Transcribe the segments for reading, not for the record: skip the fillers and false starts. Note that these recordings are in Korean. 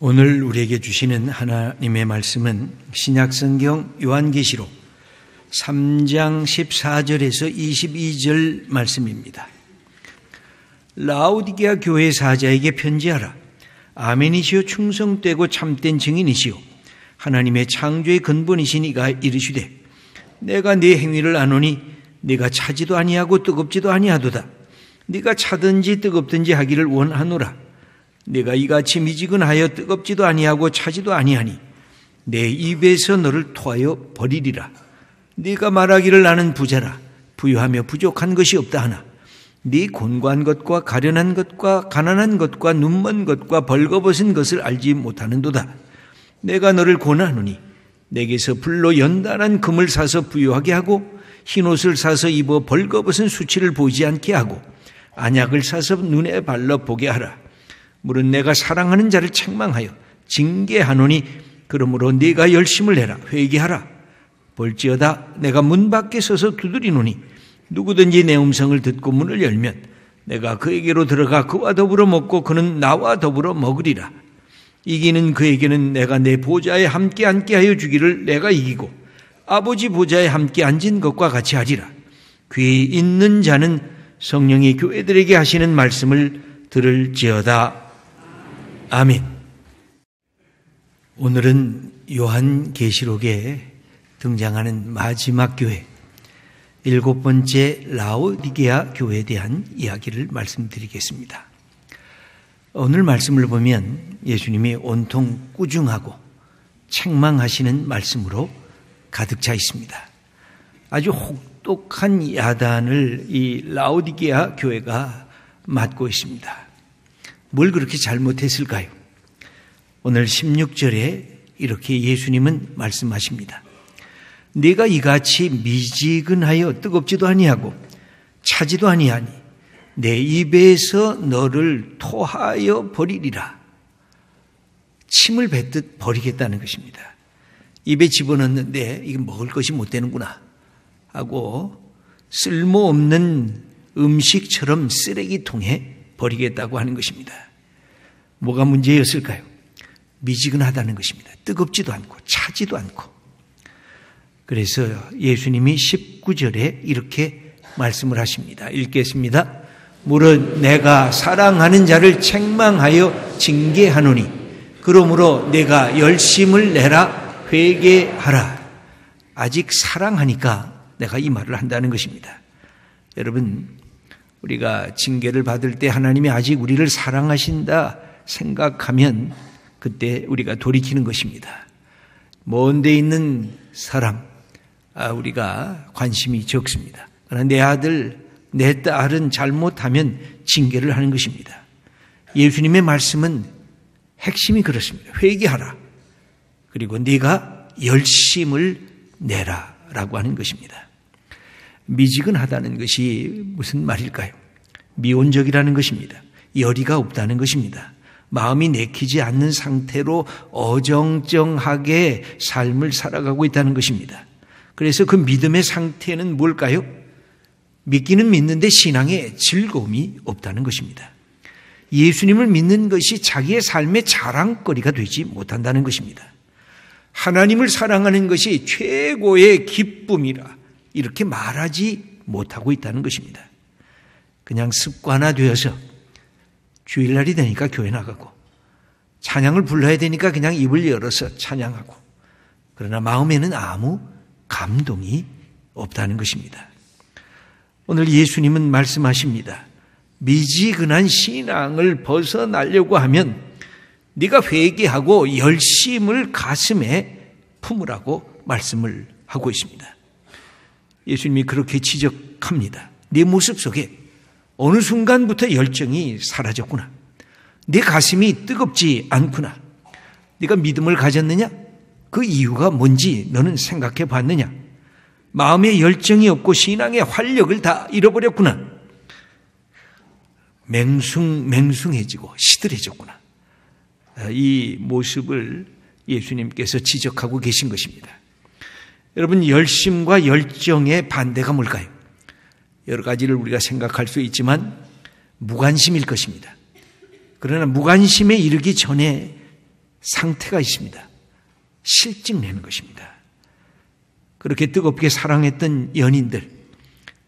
오늘 우리에게 주시는 하나님의 말씀은 신약성경 요한계시록 3장 14절에서 22절 말씀입니다. 라오디게아 교회 사자에게 편지하라. 아멘이시오 충성되고 참된 증인이시오 하나님의 창조의 근본이신 이가 이르시되 내가 네 행위를 아노니 네가 차지도 아니하고 뜨겁지도 아니하도다. 네가 차든지 뜨겁든지 하기를 원하노라. 내가 이같이 미지근하여 뜨겁지도 아니하고 차지도 아니하니 내 입에서 너를 토하여 버리리라. 네가 말하기를 나는 부자라 부유하며 부족한 것이 없다 하나 네 곤고한 것과 가련한 것과 가난한 것과 눈먼 것과 벌거벗은 것을 알지 못하는도다. 내가 너를 권하노니 내게서 불로 연단한 금을 사서 부유하게 하고 흰옷을 사서 입어 벌거벗은 수치를 보이지 않게 하고 안약을 사서 눈에 발라 보게 하라. 물은 내가 사랑하는 자를 책망하여 징계하노니 그러므로 네가 열심을 내라. 회개하라. 볼지어다 내가 문 밖에 서서 두드리노니 누구든지 내 음성을 듣고 문을 열면 내가 그에게로 들어가 그와 더불어 먹고 그는 나와 더불어 먹으리라. 이기는 그에게는 내가 내 보좌에 함께 앉게 하여 주기를 내가 이기고 아버지 보좌에 함께 앉은 것과 같이 하리라. 귀 있는 자는 성령이 교회들에게 하시는 말씀을 들을지어다. 아멘. 오늘은 요한계시록에 등장하는 마지막 교회, 7번째 라오디게아 교회에 대한 이야기를 말씀드리겠습니다. 오늘 말씀을 보면 예수님이 온통 꾸중하고 책망하시는 말씀으로 가득 차 있습니다. 아주 혹독한 야단을 이 라오디게아 교회가 맞고 있습니다. 뭘 그렇게 잘못했을까요? 오늘 16절에 이렇게 예수님은 말씀하십니다. 네가 이같이 미지근하여 뜨겁지도 아니하고 차지도 아니하니 내 입에서 너를 토하여 버리리라. 침을 뱉듯 버리겠다는 것입니다. 입에 집어넣는데 이게 먹을 것이 못 되는구나 하고 쓸모없는 음식처럼 쓰레기통에 버리겠다고 하는 것입니다. 뭐가 문제였을까요? 미지근하다는 것입니다. 뜨겁지도 않고 차지도 않고. 그래서 예수님이 19절에 이렇게 말씀을 하십니다. 읽겠습니다. 물은 내가 사랑하는 자를 책망하여 징계하노니 그러므로 내가 열심을 내라. 회개하라. 아직 사랑하니까 내가 이 말을 한다는 것입니다. 여러분, 우리가 징계를 받을 때 하나님이 아직 우리를 사랑하신다 생각하면 그때 우리가 돌이키는 것입니다. 먼 데 있는 사람, 우리가 관심이 적습니다. 그러나 내 아들, 내 딸은 잘못하면 징계를 하는 것입니다. 예수님의 말씀은 핵심이 그렇습니다. 회개하라. 그리고 네가 열심을 내라 라고 하는 것입니다. 미지근하다는 것이 무슨 말일까요? 미온적이라는 것입니다. 열의가 없다는 것입니다. 마음이 내키지 않는 상태로 어정쩡하게 삶을 살아가고 있다는 것입니다. 그래서 그 믿음의 상태는 뭘까요? 믿기는 믿는데 신앙에 즐거움이 없다는 것입니다. 예수님을 믿는 것이 자기의 삶의 자랑거리가 되지 못한다는 것입니다. 하나님을 사랑하는 것이 최고의 기쁨이라 이렇게 말하지 못하고 있다는 것입니다. 그냥 습관화되어서 주일날이 되니까 교회 나가고 찬양을 불러야 되니까 그냥 입을 열어서 찬양하고 그러나 마음에는 아무 감동이 없다는 것입니다. 오늘 예수님은 말씀하십니다. 미지근한 신앙을 벗어나려고 하면 네가 회개하고 열심을 가슴에 품으라고 말씀을 하고 있습니다. 예수님이 그렇게 지적합니다. 네 모습 속에 어느 순간부터 열정이 사라졌구나. 네 가슴이 뜨겁지 않구나. 네가 믿음을 가졌느냐? 그 이유가 뭔지 너는 생각해 봤느냐? 마음에 열정이 없고 신앙의 활력을 다 잃어버렸구나. 맹숭해지고 시들해졌구나. 이 모습을 예수님께서 지적하고 계신 것입니다. 여러분, 열심과 열정의 반대가 뭘까요? 여러 가지를 우리가 생각할 수 있지만 무관심일 것입니다. 그러나 무관심에 이르기 전에 상태가 있습니다. 실증 내는 것입니다. 그렇게 뜨겁게 사랑했던 연인들,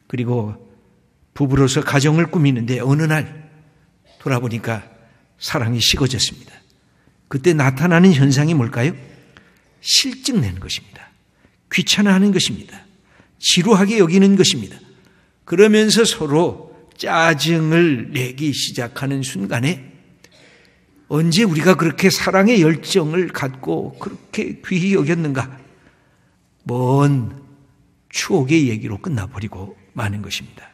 그리고 부부로서 가정을 꾸미는데 어느 날 돌아보니까 사랑이 식어졌습니다. 그때 나타나는 현상이 뭘까요? 실증 내는 것입니다. 귀찮아하는 것입니다. 지루하게 여기는 것입니다. 그러면서 서로 짜증을 내기 시작하는 순간에 언제 우리가 그렇게 사랑의 열정을 갖고 그렇게 귀히 여겼는가? 먼 추억의 얘기로 끝나버리고 마는 것입니다.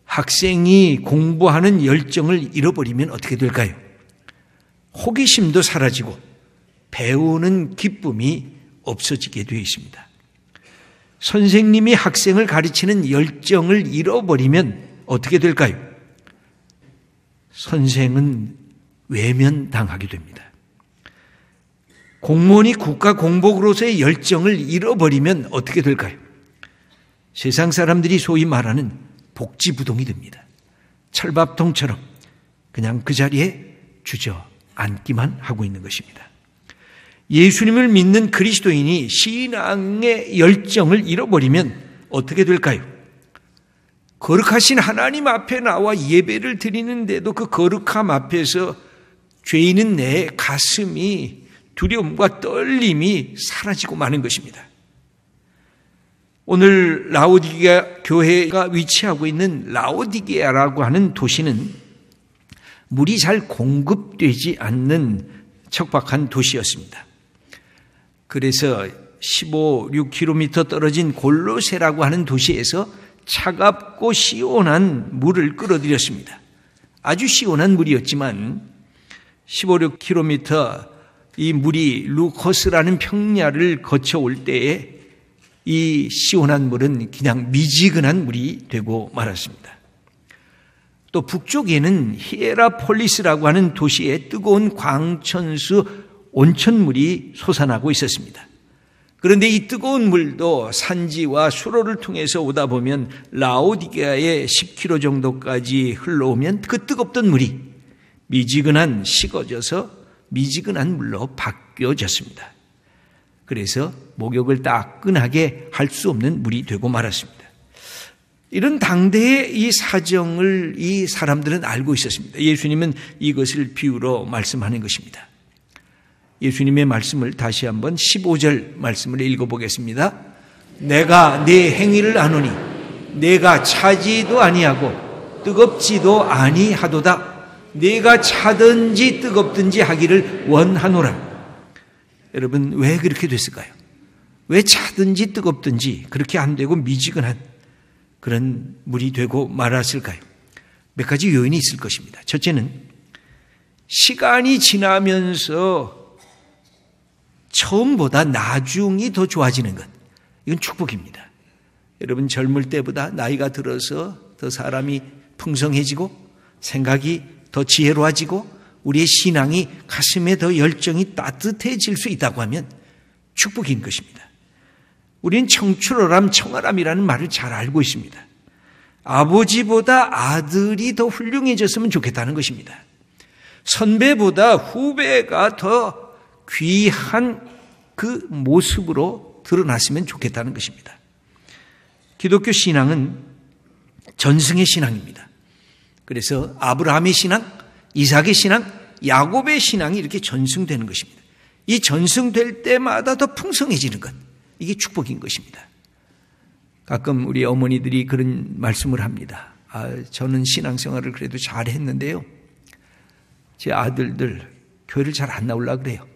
학생이 공부하는 열정을 잃어버리면 어떻게 될까요? 호기심도 사라지고 배우는 기쁨이 없어지게 되어 있습니다. 선생님이 학생을 가르치는 열정을 잃어버리면 어떻게 될까요? 선생은 외면당하게 됩니다. 공무원이 국가 공복으로서의 열정을 잃어버리면 어떻게 될까요? 세상 사람들이 소위 말하는 복지부동이 됩니다. 철밥통처럼 그냥 그 자리에 주저앉기만 하고 있는 것입니다. 예수님을 믿는 그리스도인이 신앙의 열정을 잃어버리면 어떻게 될까요? 거룩하신 하나님 앞에 나와 예배를 드리는데도 그 거룩함 앞에서 죄인은 내 가슴이 두려움과 떨림이 사라지고 마는 것입니다. 오늘 라오디게아 교회가 위치하고 있는 라오디게아라고 하는 도시는 물이 잘 공급되지 않는 척박한 도시였습니다. 그래서 16km 떨어진 골로새라고 하는 도시에서 차갑고 시원한 물을 끌어들였습니다. 아주 시원한 물이었지만 16km 이 물이 루코스라는 평야를 거쳐올 때에 이 시원한 물은 그냥 미지근한 물이 되고 말았습니다. 또 북쪽에는 히에라폴리스라고 하는 도시에 뜨거운 광천수 온천물이 솟아나고 있었습니다. 그런데 이 뜨거운 물도 산지와 수로를 통해서 오다 보면 라오디게아에 10km 정도까지 흘러오면 그 뜨겁던 물이 미지근한 식어져서 미지근한 물로 바뀌어졌습니다. 그래서 목욕을 따끈하게 할 수 없는 물이 되고 말았습니다. 이런 당대의 이 사정을 이 사람들은 알고 있었습니다. 예수님은 이것을 비유로 말씀하는 것입니다. 예수님의 말씀을 다시 한번 15절 말씀을 읽어보겠습니다. 내가 네 행위를 아노니 내가 차지도 아니하고 뜨겁지도 아니하도다. 내가 차든지 뜨겁든지 하기를 원하노라. 여러분, 왜 그렇게 됐을까요? 왜 차든지 뜨겁든지 그렇게 안 되고 미지근한 그런 물이 되고 말았을까요? 몇 가지 요인이 있을 것입니다. 첫째는 시간이 지나면서 처음보다 나중이 더 좋아지는 것. 이건 축복입니다. 여러분, 젊을 때보다 나이가 들어서 더 사람이 풍성해지고 생각이 더 지혜로워지고 우리의 신앙이 가슴에 더 열정이 따뜻해질 수 있다고 하면 축복인 것입니다. 우리는 청출어람 청아람이라는 말을 잘 알고 있습니다. 아버지보다 아들이 더 훌륭해졌으면 좋겠다는 것입니다. 선배보다 후배가 더 귀한 그 모습으로 드러났으면 좋겠다는 것입니다. 기독교 신앙은 전승의 신앙입니다. 그래서 아브라함의 신앙, 이삭의 신앙, 야곱의 신앙이 이렇게 전승되는 것입니다. 이 전승될 때마다 더 풍성해지는 것, 이게 축복인 것입니다. 가끔 우리 어머니들이 그런 말씀을 합니다. 저는 신앙생활을 그래도 잘했는데요, 제 아들들 교회를 잘 안 나오려고 그래요.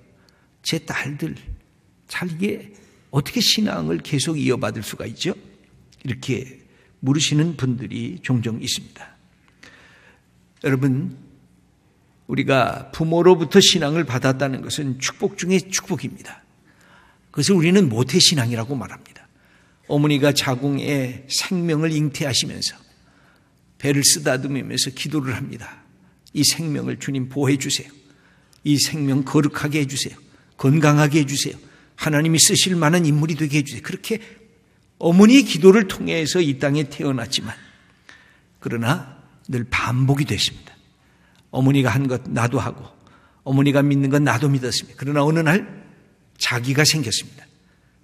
제 딸들 잘 이게 어떻게 신앙을 계속 이어받을 수가 있죠? 이렇게 물으시는 분들이 종종 있습니다. 여러분, 우리가 부모로부터 신앙을 받았다는 것은 축복 중에 축복입니다. 그것을 우리는 모태신앙이라고 말합니다. 어머니가 자궁에 생명을 잉태하시면서 배를 쓰다듬으면서 기도를 합니다. 이 생명을 주님 보호해 주세요. 이 생명 거룩하게 해주세요. 건강하게 해주세요. 하나님이 쓰실 만한 인물이 되게 해주세요. 그렇게 어머니의 기도를 통해서 이 땅에 태어났지만 그러나 늘 반복이 됐습니다. 어머니가 한 것 나도 하고, 어머니가 믿는 건 나도 믿었습니다. 그러나 어느 날 자기가 생겼습니다.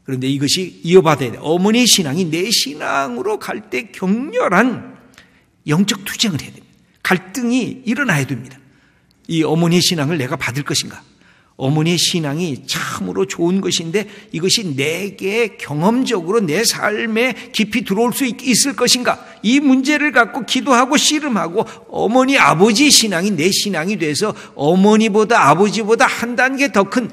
그런데 이것이 이어받아야 돼요. 어머니의 신앙이 내 신앙으로 갈 때 격렬한 영적 투쟁을 해야 됩니다. 갈등이 일어나야 됩니다. 이 어머니의 신앙을 내가 받을 것인가? 어머니의 신앙이 참으로 좋은 것인데 이것이 내게 경험적으로 내 삶에 깊이 들어올 수 있을 것인가? 이 문제를 갖고 기도하고 씨름하고 어머니 아버지 신앙이 내 신앙이 돼서 어머니보다 아버지보다 한 단계 더 큰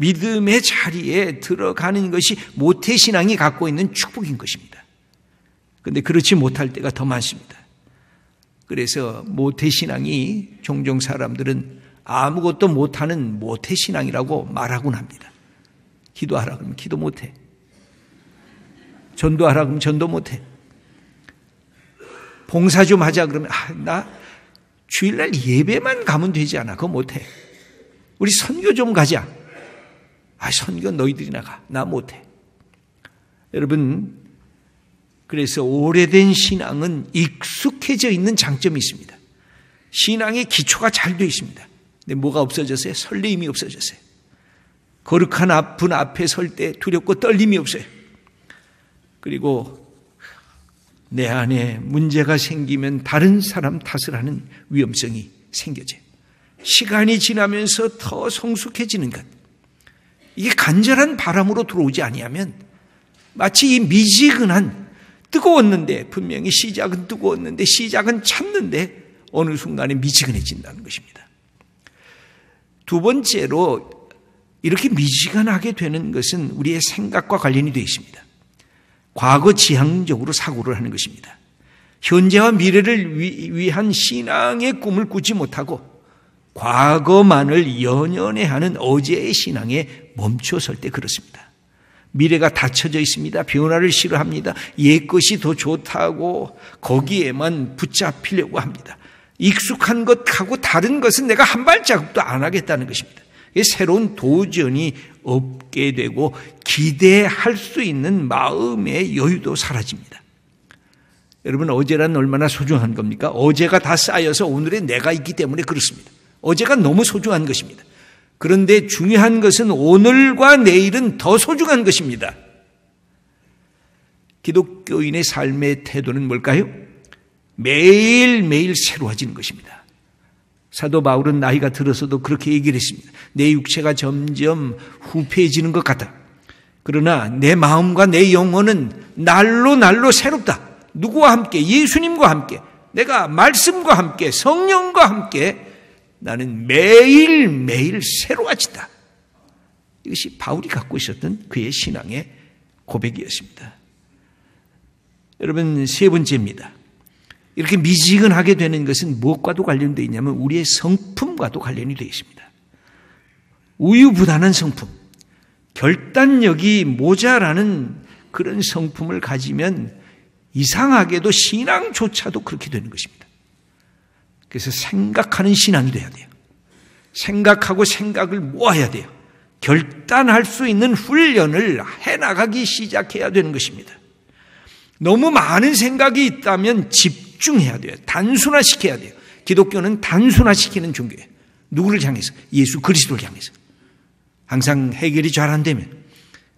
믿음의 자리에 들어가는 것이 모태신앙이 갖고 있는 축복인 것입니다. 그런데 그렇지 못할 때가 더 많습니다. 그래서 모태신앙이 종종 사람들은 아무것도 못하는 모태신앙이라고 말하곤 합니다. 기도하라 그러면 기도 못해. 전도하라 그러면 전도 못해. 봉사 좀 하자 그러면 나 주일날 예배만 가면 되지 않아. 그거 못해. 우리 선교 좀 가자. 선교 너희들이 나가. 나 못해. 여러분, 그래서 오래된 신앙은 익숙해져 있는 장점이 있습니다. 신앙의 기초가 잘 되어 있습니다. 근데 뭐가 없어졌어요? 설레임이 없어졌어요. 거룩한 분 앞에 설 때 두렵고 떨림이 없어요. 그리고 내 안에 문제가 생기면 다른 사람 탓을 하는 위험성이 생겨져요. 시간이 지나면서 더 성숙해지는 것. 이게 간절한 바람으로 들어오지 아니하면 마치 이 미지근한 뜨거웠는데 분명히 시작은 뜨거웠는데 시작은 찼는데 어느 순간에 미지근해진다는 것입니다. 두 번째로 이렇게 미지근하게 되는 것은 우리의 생각과 관련이 되어 있습니다. 과거 지향적으로 사고를 하는 것입니다. 현재와 미래를 위한 신앙의 꿈을 꾸지 못하고 과거만을 연연해하는 어제의 신앙에 멈춰설 때 그렇습니다. 미래가 닫혀져 있습니다. 변화를 싫어합니다. 옛 것이 더 좋다고 거기에만 붙잡히려고 합니다. 익숙한 것하고 다른 것은 내가 한 발자국도 안 하겠다는 것입니다. 새로운 도전이 없게 되고 기대할 수 있는 마음의 여유도 사라집니다. 여러분, 어제란 얼마나 소중한 겁니까? 어제가 다 쌓여서 오늘의 내가 있기 때문에 그렇습니다. 어제가 너무 소중한 것입니다. 그런데 중요한 것은 오늘과 내일은 더 소중한 것입니다. 기독교인의 삶의 태도는 뭘까요? 매일매일 새로워지는 것입니다. 사도 바울은 나이가 들어서도 그렇게 얘기를 했습니다. 내 육체가 점점 후패해지는 것 같다. 그러나 내 마음과 내 영혼은 날로 새롭다. 누구와 함께? 예수님과 함께. 내가 말씀과 함께 성령과 함께 나는 매일매일 새로워진다. 이것이 바울이 갖고 있었던 그의 신앙의 고백이었습니다. 여러분, 세 번째입니다. 이렇게 미지근하게 되는 것은 무엇과도 관련되어 있냐면 우리의 성품과도 관련이 되어 있습니다. 우유부단한 성품, 결단력이 모자라는 그런 성품을 가지면 이상하게도 신앙조차도 그렇게 되는 것입니다. 그래서 생각하는 신앙이 돼야 돼요. 생각하고 생각을 모아야 돼요. 결단할 수 있는 훈련을 해나가기 시작해야 되는 것입니다. 너무 많은 생각이 있다면 집중해야 돼요. 단순화시켜야 돼요. 기독교는 단순화시키는 종교예요. 누구를 향해서? 예수 그리스도를 향해서. 항상 해결이 잘 안 되면,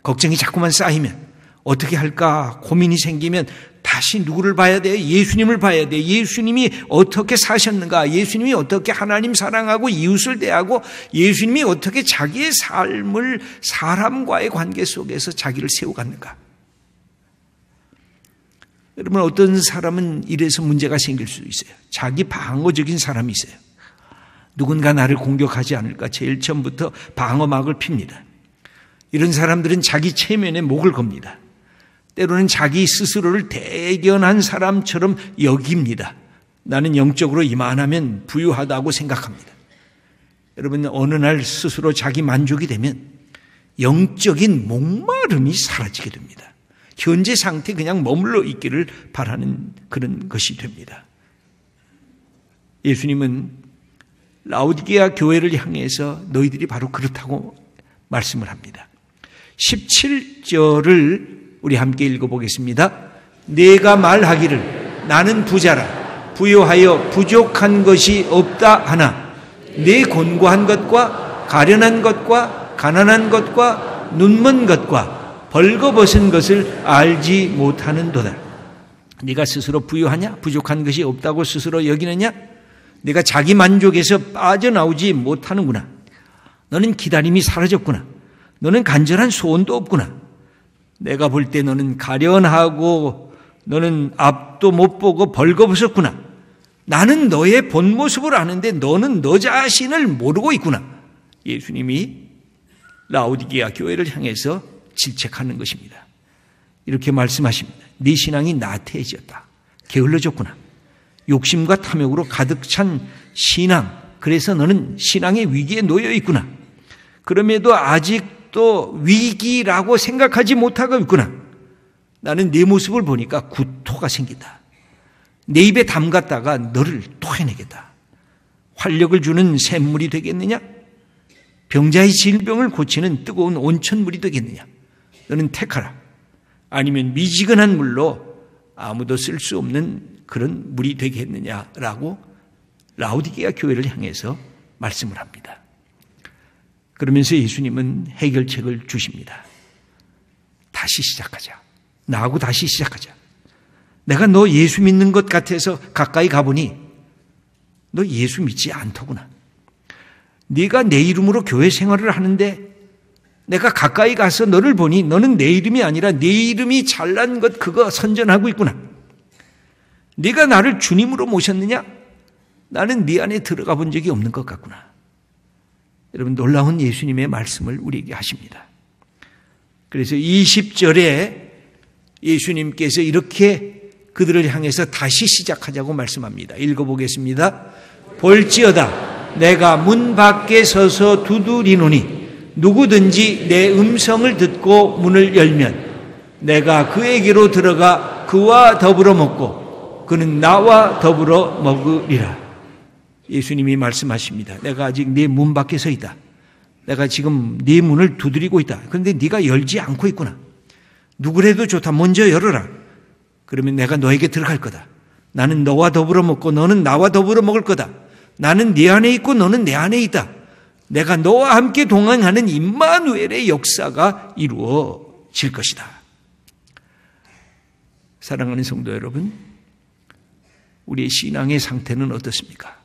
걱정이 자꾸만 쌓이면, 어떻게 할까 고민이 생기면 다시 누구를 봐야 돼요? 예수님을 봐야 돼요. 예수님이 어떻게 사셨는가? 예수님이 어떻게 하나님 사랑하고 이웃을 대하고 예수님이 어떻게 자기의 삶을 사람과의 관계 속에서 자기를 세워갔는가? 여러분, 어떤 사람은 이래서 문제가 생길 수 있어요. 자기 방어적인 사람이 있어요. 누군가 나를 공격하지 않을까 제일 처음부터 방어막을 핍니다. 이런 사람들은 자기 체면에 목을 겁니다. 때로는 자기 스스로를 대견한 사람처럼 여깁니다. 나는 영적으로 이만하면 부유하다고 생각합니다. 여러분, 어느 날 스스로 자기 만족이 되면 영적인 목마름이 사라지게 됩니다. 현재 상태 그냥 머물러 있기를 바라는 그런 것이 됩니다. 예수님은 라오디게아 교회를 향해서 너희들이 바로 그렇다고 말씀을 합니다. 17절을 우리 함께 읽어보겠습니다. 내가 말하기를 나는 부자라 부요하여 부족한 것이 없다 하나 내 곤고한 것과 가련한 것과 가난한 것과 눈먼 것과 벌거벗은 것을 알지 못하는도다. 네가 스스로 부유하냐? 부족한 것이 없다고 스스로 여기느냐? 네가 자기 만족에서 빠져나오지 못하는구나. 너는 기다림이 사라졌구나. 너는 간절한 소원도 없구나. 내가 볼 때 너는 가련하고 너는 앞도 못 보고 벌거벗었구나. 나는 너의 본 모습을 아는데 너는 너 자신을 모르고 있구나. 예수님이 라오디게아 교회를 향해서 질책하는 것입니다. 이렇게 말씀하십니다. 네 신앙이 나태해졌다. 게을러졌구나. 욕심과 탐욕으로 가득 찬 신앙. 그래서 너는 신앙의 위기에 놓여 있구나. 그럼에도 아직도 위기라고 생각하지 못하고 있구나. 나는 네 모습을 보니까 구토가 생긴다. 내 입에 담갔다가 너를 토해내겠다. 활력을 주는 샘물이 되겠느냐? 병자의 질병을 고치는 뜨거운 온천물이 되겠느냐? 너는 택하라. 아니면 미지근한 물로 아무도 쓸 수 없는 그런 물이 되겠느냐라고 라오디게아 교회를 향해서 말씀을 합니다. 그러면서 예수님은 해결책을 주십니다. 다시 시작하자. 나하고 다시 시작하자. 내가 너 예수 믿는 것 같아서 가까이 가보니 너 예수 믿지 않더구나. 네가 내 이름으로 교회 생활을 하는데 내가 가까이 가서 너를 보니 너는 내 이름이 아니라 내 이름이 잘난 것 그거 선전하고 있구나. 네가 나를 주님으로 모셨느냐? 나는 네 안에 들어가 본 적이 없는 것 같구나. 여러분, 놀라운 예수님의 말씀을 우리에게 하십니다. 그래서 20절에 예수님께서 이렇게 그들을 향해서 다시 시작하자고 말씀합니다. 읽어보겠습니다. 볼지어다 내가 문 밖에 서서 두드리노니 누구든지 내 음성을 듣고 문을 열면 내가 그에게로 들어가 그와 더불어 먹고 그는 나와 더불어 먹으리라. 예수님이 말씀하십니다. 내가 아직 네 문 밖에 서 있다. 내가 지금 네 문을 두드리고 있다. 그런데 네가 열지 않고 있구나. 누구라도 좋다. 먼저 열어라. 그러면 내가 너에게 들어갈 거다. 나는 너와 더불어 먹고 너는 나와 더불어 먹을 거다. 나는 네 안에 있고 너는 내 안에 있다. 내가 너와 함께 동행하는 임마누엘의 역사가 이루어질 것이다. 사랑하는 성도 여러분, 우리의 신앙의 상태는 어떻습니까?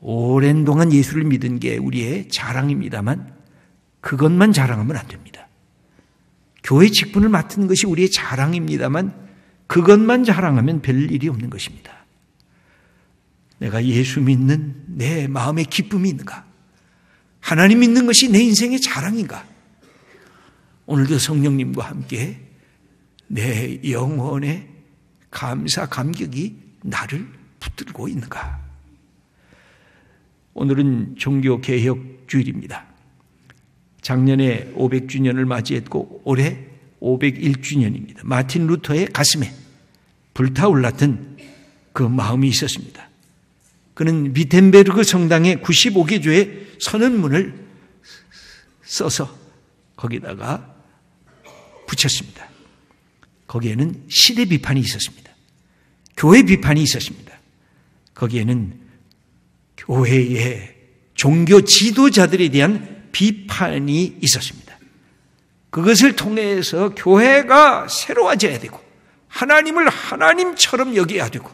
오랜 동안 예수를 믿은 게 우리의 자랑입니다만 그것만 자랑하면 안 됩니다. 교회 직분을 맡은 것이 우리의 자랑입니다만 그것만 자랑하면 별 일이 없는 것입니다. 내가 예수 믿는 내 마음의 기쁨이 있는가? 하나님 믿는 것이 내 인생의 자랑인가? 오늘도 성령님과 함께 내 영혼의 감사, 감격이 나를 붙들고 있는가? 오늘은 종교개혁주일입니다. 작년에 500주년을 맞이했고 올해 501주년입니다. 마틴 루터의 가슴에 불타올랐던 그 마음이 있었습니다. 그는 위텐베르그 성당의 95개 교회 선언문을 써서 거기다가 붙였습니다. 거기에는 시대 비판이 있었습니다. 교회 비판이 있었습니다. 거기에는 교회의 종교 지도자들에 대한 비판이 있었습니다. 그것을 통해서 교회가 새로워져야 되고 하나님을 하나님처럼 여겨야 되고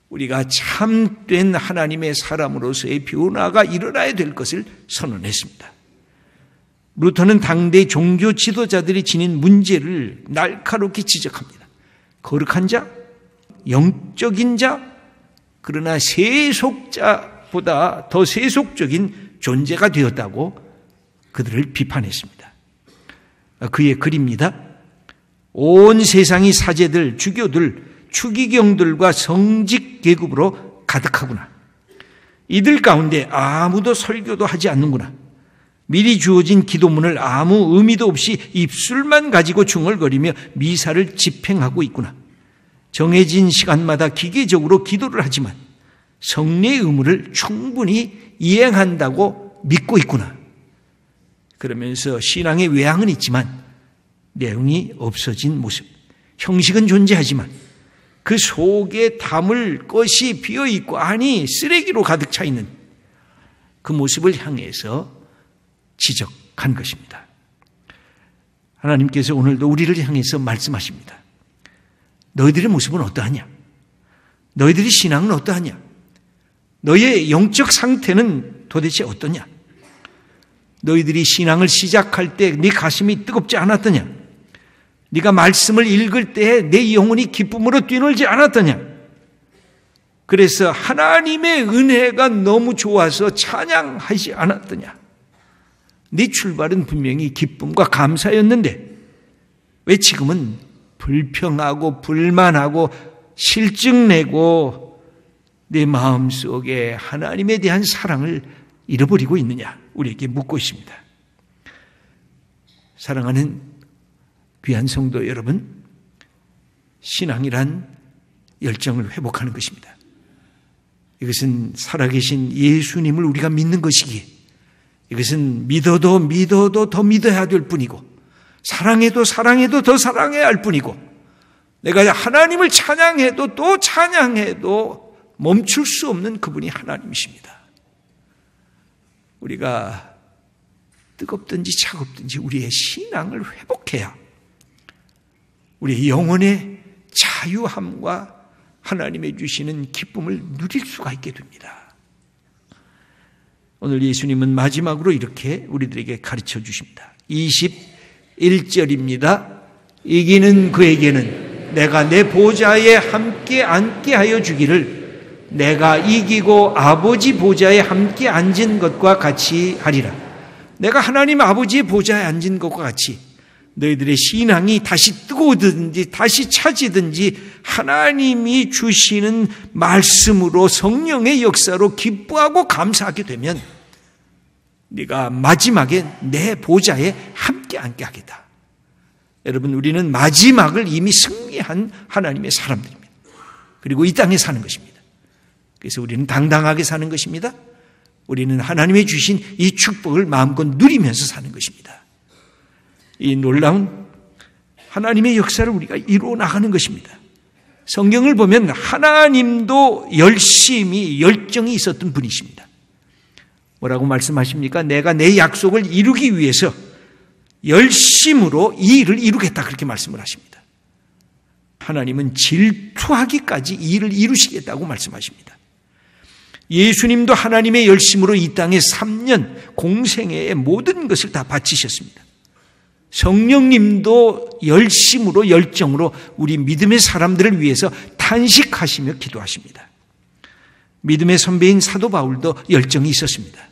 우리가 참된 하나님의 사람으로서의 변화가 일어나야 될 것을 선언했습니다. 루터는 당대 종교 지도자들이 지닌 문제를 날카롭게 지적합니다. 거룩한 자, 영적인 자, 그러나 세속자보다 더 세속적인 존재가 되었다고 그들을 비판했습니다. 그의 글입니다. 온 세상이 사제들, 주교들, 추기경들과 성직 계급으로 가득하구나. 이들 가운데 아무도 설교도 하지 않는구나. 미리 주어진 기도문을 아무 의미도 없이 입술만 가지고 중얼거리며 미사를 집행하고 있구나. 정해진 시간마다 기계적으로 기도를 하지만 성례의 의무를 충분히 이행한다고 믿고 있구나. 그러면서 신앙의 외향은 있지만 내용이 없어진 모습. 형식은 존재하지만 그 속에 담을 것이 비어있고 안이 쓰레기로 가득 차 있는 그 모습을 향해서 지적한 것입니다. 하나님께서 오늘도 우리를 향해서 말씀하십니다. 너희들의 모습은 어떠하냐? 너희들의 신앙은 어떠하냐? 너희의 영적 상태는 도대체 어떠냐? 너희들이 신앙을 시작할 때 네 가슴이 뜨겁지 않았더냐? 네가 말씀을 읽을 때 내 영혼이 기쁨으로 뛰놀지 않았더냐? 그래서 하나님의 은혜가 너무 좋아서 찬양하지 않았더냐? 네 출발은 분명히 기쁨과 감사였는데 왜 지금은 불평하고 불만하고 실증내고 내 마음속에 하나님에 대한 사랑을 잃어버리고 있느냐? 우리에게 묻고 있습니다. 사랑하는 귀한 성도 여러분, 신앙이란 열정을 회복하는 것입니다. 이것은 살아계신 예수님을 우리가 믿는 것이기에 이것은 믿어도 더 믿어야 될 뿐이고 사랑해도 더 사랑해야 할 뿐이고 내가 하나님을 찬양해도 또 찬양해도 멈출 수 없는 그분이 하나님이십니다. 우리가 뜨겁든지 차갑든지 우리의 신앙을 회복해야 우리의 영혼의 자유함과 하나님의 주시는 기쁨을 누릴 수가 있게 됩니다. 오늘 예수님은 마지막으로 이렇게 우리들에게 가르쳐 주십니다. 21절입니다. 이기는 그에게는 내가 내 보좌에 함께 앉게 하여 주기를 내가 이기고 아버지 보좌에 함께 앉은 것과 같이 하리라. 내가 하나님 아버지의 보좌에 앉은 것과 같이 너희들의 신앙이 다시 뜨거워지든지 다시 차지든지 하나님이 주시는 말씀으로 성령의 역사로 기뻐하고 감사하게 되면 네가 마지막에 내 보좌에 함께 앉게 하겠다. 여러분, 우리는 마지막을 이미 승리한 하나님의 사람들입니다. 그리고 이 땅에 사는 것입니다. 그래서 우리는 당당하게 사는 것입니다. 우리는 하나님이 주신 이 축복을 마음껏 누리면서 사는 것입니다. 이 놀라운 하나님의 역사를 우리가 이루어 나가는 것입니다. 성경을 보면 하나님도 열정이 있었던 분이십니다. 뭐라고 말씀하십니까? 내가 내 약속을 이루기 위해서 열심으로 이 일을 이루겠다, 그렇게 말씀을 하십니다. 하나님은 질투하기까지 이 일을 이루시겠다고 말씀하십니다. 예수님도 하나님의 열심으로 이 땅에 3년 공생애의 모든 것을 다 바치셨습니다. 성령님도 열심으로 열정으로 우리 믿음의 사람들을 위해서 탄식하시며 기도하십니다. 믿음의 선배인 사도 바울도 열정이 있었습니다.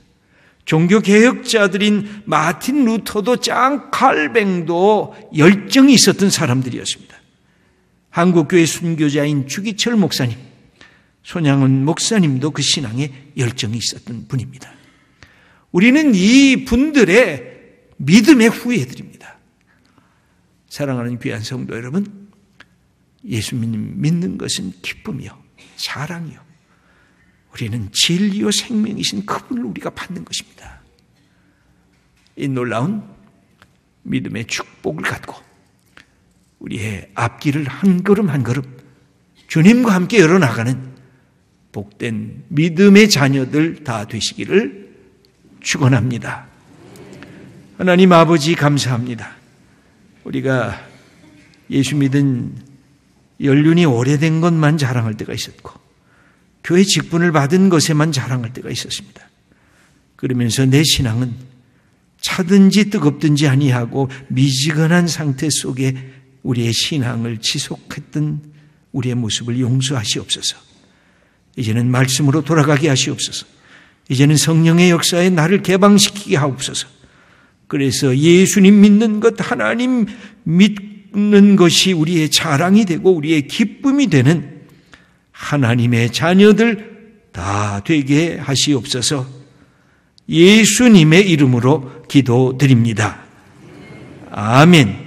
종교개혁자들인 마틴 루터도 짱 칼뱅도 열정이 있었던 사람들이었습니다. 한국교회 순교자인 주기철 목사님, 손양은 목사님도 그 신앙에 열정이 있었던 분입니다. 우리는 이 분들의 믿음의 후예들입니다. 사랑하는 귀한 성도 여러분, 예수님 믿는 것은 기쁨이요, 자랑이요. 우리는 진리요 생명이신 그분을 우리가 받는 것입니다. 이 놀라운 믿음의 축복을 갖고 우리의 앞길을 한 걸음 한 걸음 주님과 함께 열어나가는 복된 믿음의 자녀들 다 되시기를 축원합니다. 하나님 아버지, 감사합니다. 우리가 예수 믿은 연륜이 오래된 것만 자랑할 때가 있었고 교회 직분을 받은 것에만 자랑할 때가 있었습니다. 그러면서 내 신앙은 차든지 뜨겁든지 아니하고 미지근한 상태 속에 우리의 신앙을 지속했던 우리의 모습을 용서하시옵소서. 이제는 말씀으로 돌아가게 하시옵소서. 이제는 성령의 역사에 나를 개방시키게 하옵소서. 그래서 예수님 믿는 것, 하나님 믿는 것이 우리의 자랑이 되고 우리의 기쁨이 되는 하나님의 자녀들 다 되게 하시옵소서. 예수님의 이름으로 기도드립니다. 아멘.